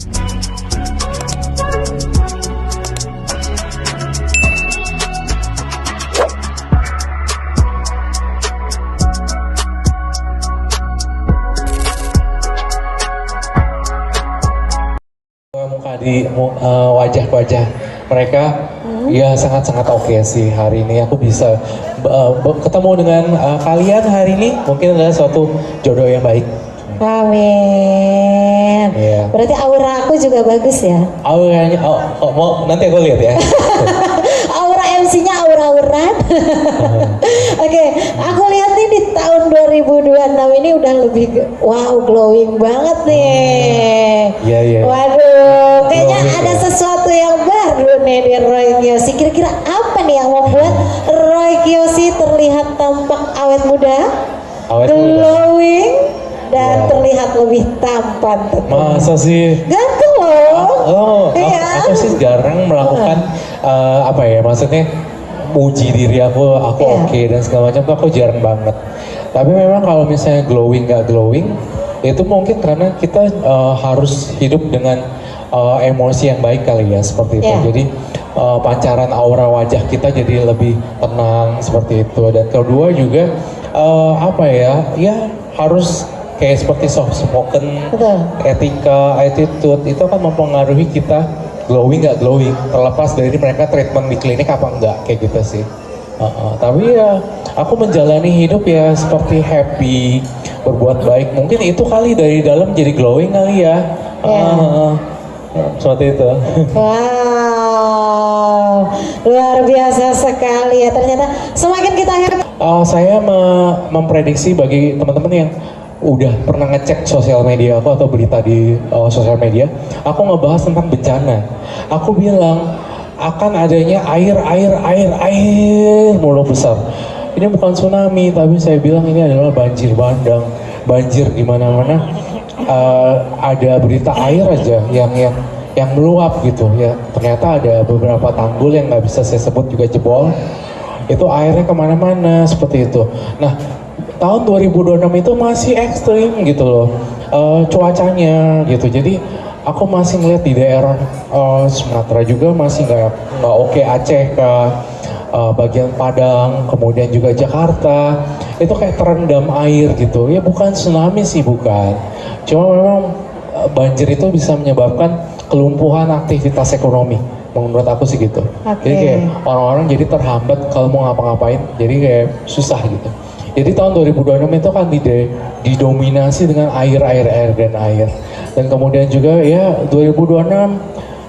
Muka di wajah-wajah mereka ya sangat-sangat oke sih. Hari ini aku bisa ketemu dengan kalian hari ini, mungkin adalah suatu jodoh yang baik. Amin. Iya. Berarti aura aku juga bagus ya. Auranya, mau nanti aku lihat ya. Aura MC-nya aura-auran. Oke, aku lihat nih di tahun 2026 ini udah lebih wow, glowing banget nih. Iya. Waduh, kayaknya Glowing, ada ya. sesuatu yang baru nih di Roy Kiyoshi. Kira-kira apa nih yang membuat Roy Kiyoshi terlihat tampak awet muda, Awet muda. glowing, dan Ya. terlihat lebih tampan tentunya. Masa sih? Gantung loh. Iya. Aku sih jarang melakukan apa ya, maksudnya muji diri aku Iya. oke dan segala macam tuh aku jarang banget. Tapi memang kalau misalnya glowing nggak glowing, itu mungkin karena kita harus hidup dengan emosi yang baik kali ya, seperti itu. Iya. Jadi pancaran aura wajah kita jadi lebih tenang seperti itu. Dan kedua juga apa ya, ya harus kayak seperti soft spoken, Betul. etika, attitude itu akan mempengaruhi kita glowing nggak glowing, terlepas dari mereka treatment di klinik apa enggak, kayak gitu sih. Tapi ya aku menjalani hidup ya seperti happy, berbuat baik, mungkin itu kali dari dalam jadi glowing kali ya. Seperti itu. Wow, luar biasa sekali ya, ternyata semakin kita happy. Saya memprediksi bagi teman-teman yang udah pernah ngecek sosial media aku atau berita di sosial media, aku ngebahas tentang bencana. Aku bilang akan adanya air mulu besar. Ini bukan tsunami, tapi saya bilang ini adalah banjir bandang, banjir di mana-mana. Ada berita air aja yang meluap gitu ya. Ternyata ada beberapa tanggul yang nggak bisa saya sebut juga jebol. Itu airnya kemana-mana seperti itu. Nah, tahun 2026 itu masih ekstrim gitu loh cuacanya gitu. Jadi aku masih ngeliat di daerah Sumatera juga masih nggak oke. Aceh ke bagian Padang, kemudian juga Jakarta itu kayak terendam air gitu. Ya bukan tsunami sih, bukan. Cuma memang banjir itu bisa menyebabkan kelumpuhan aktivitas ekonomi. Menurut aku sih gitu. Jadi kayak orang-orang jadi terhambat kalau mau ngapa-ngapain, jadi kayak susah gitu. Jadi tahun 2026 itu kan didominasi dengan air. Dan kemudian juga ya 2026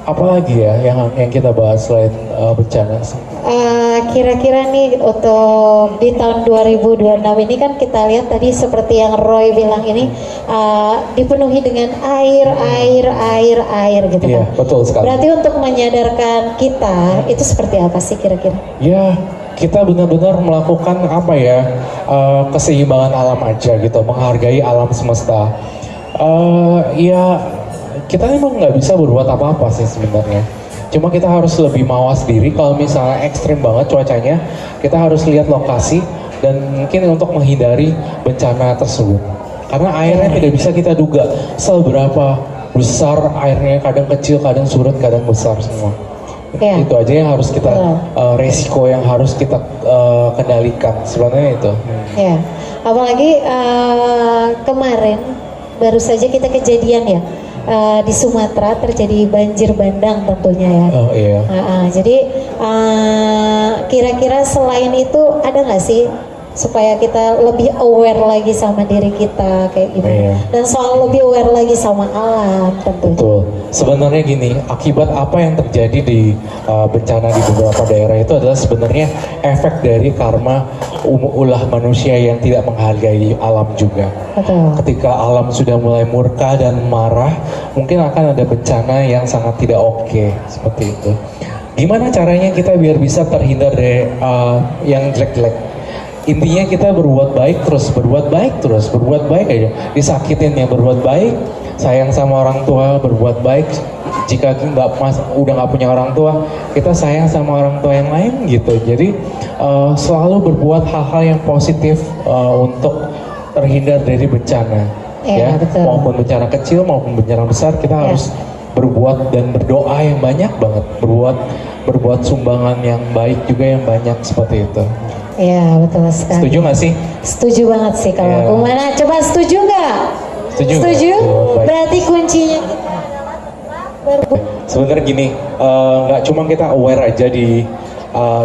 apalagi ya yang kita bahas selain bencana sih. Kira-kira nih untuk di tahun 2026 ini kan kita lihat tadi seperti yang Roy bilang ini dipenuhi dengan air gitu Iya, kan. betul sekali. Berarti untuk menyadarkan kita itu seperti apa sih kira-kira? Ya, kita benar-benar melakukan apa ya, keseimbangan alam aja gitu, menghargai alam semesta. Ya, kita emang nggak bisa berbuat apa-apa sih sebenarnya. Cuma kita harus lebih mawas diri kalau misalnya ekstrim banget cuacanya, kita harus lihat lokasi dan mungkin untuk menghindari bencana tersebut. Karena airnya tidak bisa kita duga seberapa besar airnya, kadang kecil, kadang surut, kadang besar semua. Ya. Itu aja yang harus kita resiko yang harus kita kendalikan sebenarnya itu. Ya, apalagi kemarin baru saja kita kejadian ya di Sumatera terjadi banjir bandang tentunya ya. Oh iya. Jadi kira-kira selain itu ada nggak sih supaya kita lebih aware lagi sama diri kita kayak gimana? Iya. Dan soal lebih aware lagi sama alam tentunya. Betul. Sebenarnya gini, akibat apa yang terjadi di bencana di beberapa daerah itu adalah sebenarnya efek dari karma ulah manusia yang tidak menghargai alam juga. Betul. Ketika alam sudah mulai murka dan marah, mungkin akan ada bencana yang sangat tidak oke seperti itu. Gimana caranya kita biar bisa terhindar dari yang jelek-jelek? Intinya kita berbuat baik terus, berbuat baik aja. Disakitin ya berbuat baik, sayang sama orang tua, berbuat baik. Jika udah nggak punya orang tua, kita sayang sama orang tua yang lain gitu. Jadi selalu berbuat hal-hal yang positif untuk terhindar dari bencana. Iya, betul. Maupun bencana kecil maupun bencana besar, kita harus berbuat dan berdoa yang banyak banget, berbuat sumbangan yang baik juga yang banyak seperti itu. Iya, betul sekali. Setuju nggak sih? Setuju banget sih kalau Iya. aku. Mana coba setuju nggak? Setuju. Setuju? Baik. Berarti kuncinya berbuat. Sebenarnya gini, nggak cuma kita aware aja di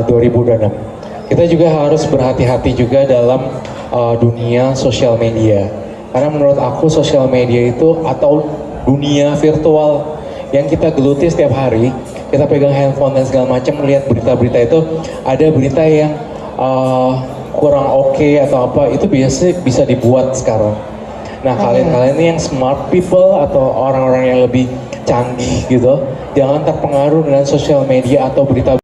2006, kita juga harus berhati-hati juga dalam dunia sosial media. Karena menurut aku sosial media itu atau dunia virtual yang kita geluti setiap hari, kita pegang handphone dan segala macam, melihat berita-berita itu, ada berita yang kurang oke atau apa, itu biasanya bisa dibuat sekarang. Nah, kalian-kalian ini yang smart people atau orang-orang yang lebih canggih gitu, jangan terpengaruh dengan sosial media atau baca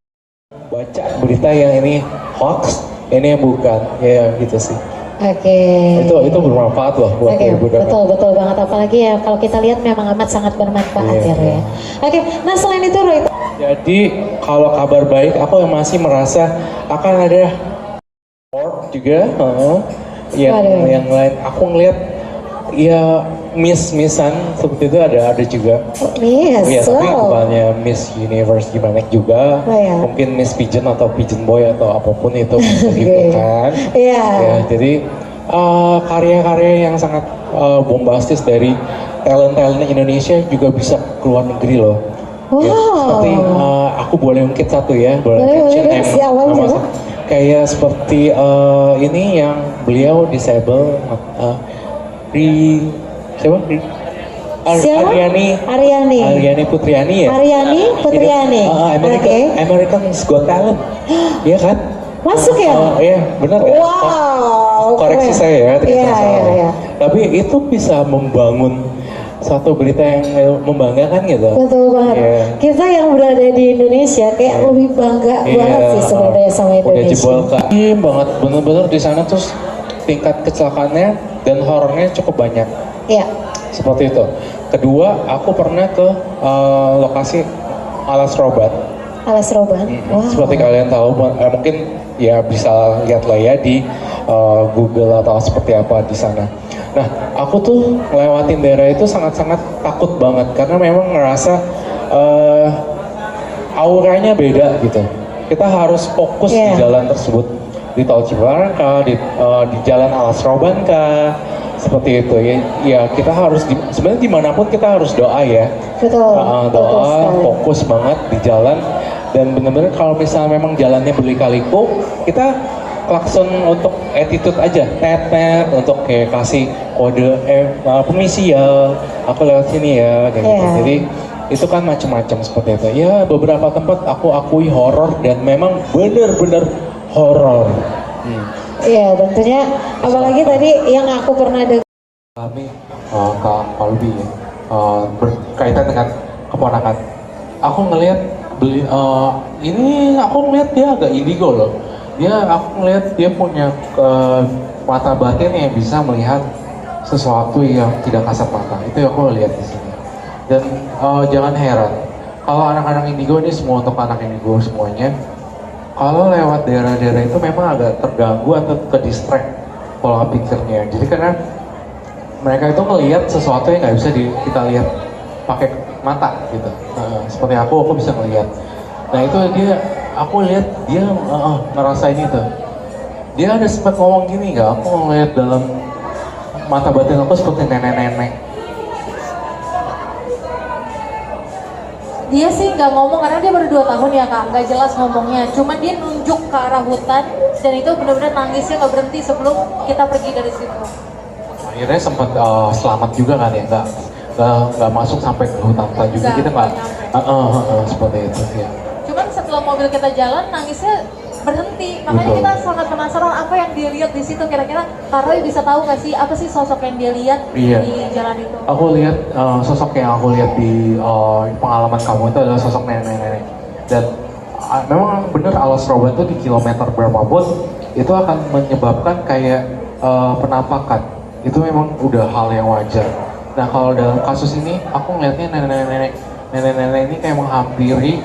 berita yang ini hoax, ini yang bukan, ya gitu sih. Oke. Itu bermanfaat loh buat Oke, 2006. betul banget, apalagi ya kalau kita lihat memang amat sangat bermanfaat Iya. ya. Oke, nah selain itu Roy, Jadi kalau kabar baik, aku masih merasa akan ada juga, yang lain. Aku ngeliat ya miss-missan seperti itu ada juga. yes, Ya, tapi wow. bukannya Miss Universe gimana juga, Oh, ya. mungkin Miss Pigeon atau Pigeon Boy atau apapun itu gitu Oke. kan. Iya. Ya, jadi karya-karya yang sangat bombastis dari talent-talent Indonesia juga bisa keluar negeri loh. Ya, Wow. seperti aku boleh ungkit satu ya, Boleh, mention boleh, siapa? kayak seperti ini yang beliau disable, siapa? Siapa? Aryani Putriani ya. Aryani Putriani. Oke. American's Got Talent, iya kan? Masuk ya? Iya, benar ya. Wow. Koreksi keren. saya ya, ternyata Iya, salah. iya. Tapi itu bisa membangun satu berita yang membanggakan gitu. Betul banget. Iya. Kita yang berada di Indonesia kayak lebih bangga banget sih sebenarnya sama Udah Indonesia. jebol banget, bener-bener di sana terus tingkat kecelakaannya dan horornya cukup banyak. Iya. Seperti itu. Kedua, aku pernah ke lokasi Alas Robat. Alas Roban. Wow. Seperti kalian tahu, mungkin ya bisa lihat lah ya di Google atau seperti apa di sana. Nah, aku tuh ngelewatin daerah itu sangat-sangat takut banget karena memang ngerasa auranya beda gitu. Kita harus fokus di jalan tersebut, di Tol Cipularang kah, di Jalan Alas Roban kah, seperti itu ya. Ya kita harus sebenarnya dimanapun kita harus doa ya. Betul. Doa, fokus banget di jalan, dan benar-benar kalau misalnya memang jalannya berliku-liku, kita klakson untuk attitude aja, tet untuk kayak kasih kode permisi ya, aku lewat sini ya, kayak gitu. Jadi itu kan macam-macam seperti itu. Ya beberapa tempat aku akui horor dan memang benar-benar horor. Iya, tentunya apalagi tadi yang aku pernah dengar. Kami Kak Kolbi ya, berkaitan dengan keponakan. Aku ngelihat ini aku ngelihat dia agak indigo loh. Aku ngelihat dia punya mata batin yang bisa melihat sesuatu yang tidak kasat mata. Itu yang aku lihat di sini. Dan jangan heran kalau anak-anak indigo ini, semua untuk anak indigo semuanya, kalau lewat daerah-daerah itu memang agak terganggu atau ke distract pola pikirnya. Jadi karena mereka itu melihat sesuatu yang nggak bisa kita lihat pakai mata gitu. Seperti aku bisa melihat. Nah itu aku lihat dia ngerasain itu. Dia ada sempat ngomong gini nggak? Aku ngeliat dalam mata batin aku seperti nenek-nenek. Dia sih nggak ngomong karena dia baru 2 tahun ya kak, nggak jelas ngomongnya. Cuman dia nunjuk ke arah hutan dan itu benar-benar nangisnya nggak berhenti sebelum kita pergi dari situ. Akhirnya sempat selamat juga kan ya, nggak masuk sampai ke hutan juga, kita nggak seperti itu ya. Cuman setelah mobil kita jalan nangisnya berhenti, makanya Betul. kita sangat penasaran apa yang dia lihat di situ. Kira-kira Kak Roy bisa tahu nggak sih apa sih sosok yang dia lihat Iya. di jalan itu? Aku lihat sosok yang aku lihat di pengalaman kamu itu adalah sosok nenek-nenek. Dan memang bener Alas Roban itu di kilometer berapapun itu akan menyebabkan kayak penampakan. Itu memang udah hal yang wajar. Nah kalau dalam kasus ini aku ngelihatnya nenek-nenek ini kayak menghampiri,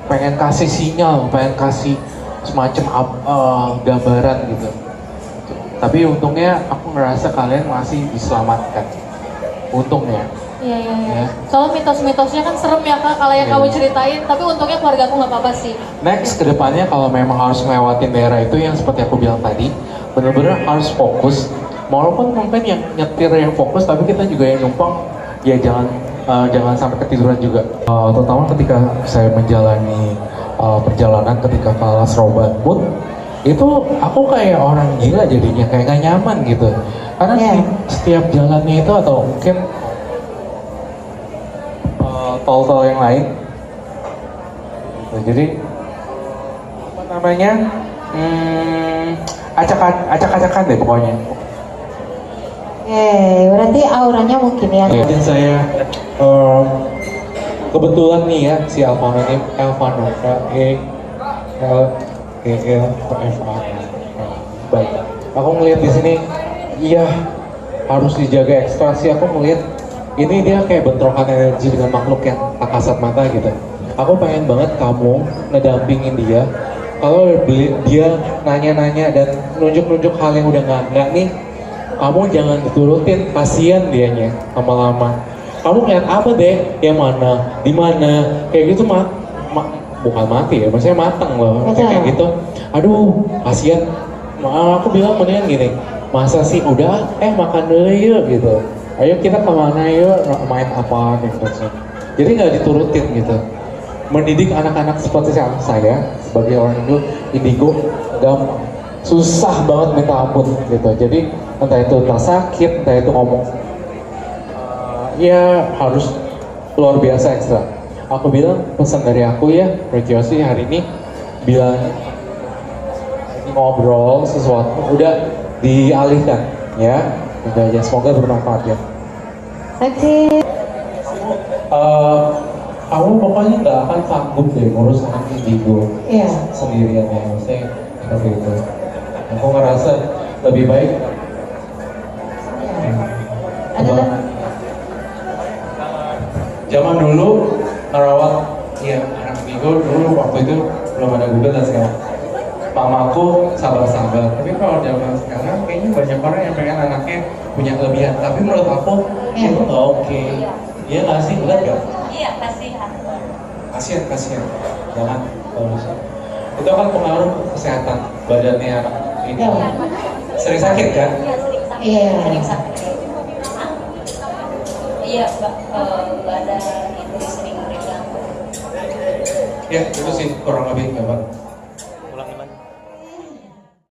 pengen kasih sinyal, pengen kasih semacam gambaran gitu. Tapi untungnya aku ngerasa kalian masih diselamatkan. Untungnya. Iya, iya, iya. Ya. Soalnya mitos-mitosnya kan serem ya kak, kalau yang Iya. kamu ceritain. Tapi untungnya keluarga aku nggak apa-apa sih. Next, kedepannya kalau memang harus ngelewatin daerah itu yang seperti aku bilang tadi, bener-bener harus fokus. Walaupun mungkin yang nyetir yang fokus, tapi kita juga yang numpang, ya jangan sampai ketiduran juga. Terutama ketika saya menjalani perjalanan ketika ke Las Roban pun, itu aku kayak orang gila jadinya, kayak gak nyaman gitu. Karena Yeah. setiap jalannya itu atau mungkin tol-tol yang lain, gitu. Jadi apa namanya, acak-acakan deh pokoknya. Berarti auranya mungkin ya. Dan saya kebetulan nih ya si Alvano ini Elvano baik. Aku ngeliat di sini, iya harus dijaga ekstra sih. Aku ngeliat ini dia kayak bentrokan energi dengan makhluk yang tak kasat mata gitu. Aku pengen banget kamu ngedampingin dia. Kalau dia nanya-nanya dan nunjuk-nunjuk hal yang udah nggak nih, kamu jangan diturutin, kasihan dianya lama-lama. Kamu ngeliat apa deh, yang mana, di mana, kayak gitu bukan mati ya, maksudnya matang loh, kayak gitu. Aduh, kasihan. Aku bilang mendingan gini, masa sih udah, makan dulu yuk gitu. Ayo kita kemana yuk, main apa gitu. Jadi nggak diturutin gitu. Mendidik anak-anak seperti saya sebagai orang indigo gampang, susah banget minta ampun gitu. Jadi entah itu tak sakit, entah itu ngomong ya harus luar biasa ekstra. Aku bilang pesan dari aku ya, Rekyoshi hari ini bilang ngobrol sesuatu udah dialihkan ya, udah ya semoga bermanfaat ya. Oke. Kamu pokoknya nggak akan sanggup deh ngurus anak indigo Iya. sendirian ya, maksudnya seperti itu. Aku ngerasa lebih baik. Adalah Zaman dulu ngerawat ya anak indigo dulu waktu itu belum ada Google dan segala. Mamaku sabar-sabar. Tapi kalau zaman sekarang kayaknya banyak orang yang pengen anaknya punya kelebihan. Tapi menurut aku itu nggak oke. Iya nggak sih, benar nggak? Iya, kasihan. Kasihan. Jangan bagus. Itu akan pengaruh kesehatan badannya anak ini. Iya. Sering sakit kan? Iya. Iya, Mbak ada itu sering mereka. Ya itu sih kurang lebih Mbak.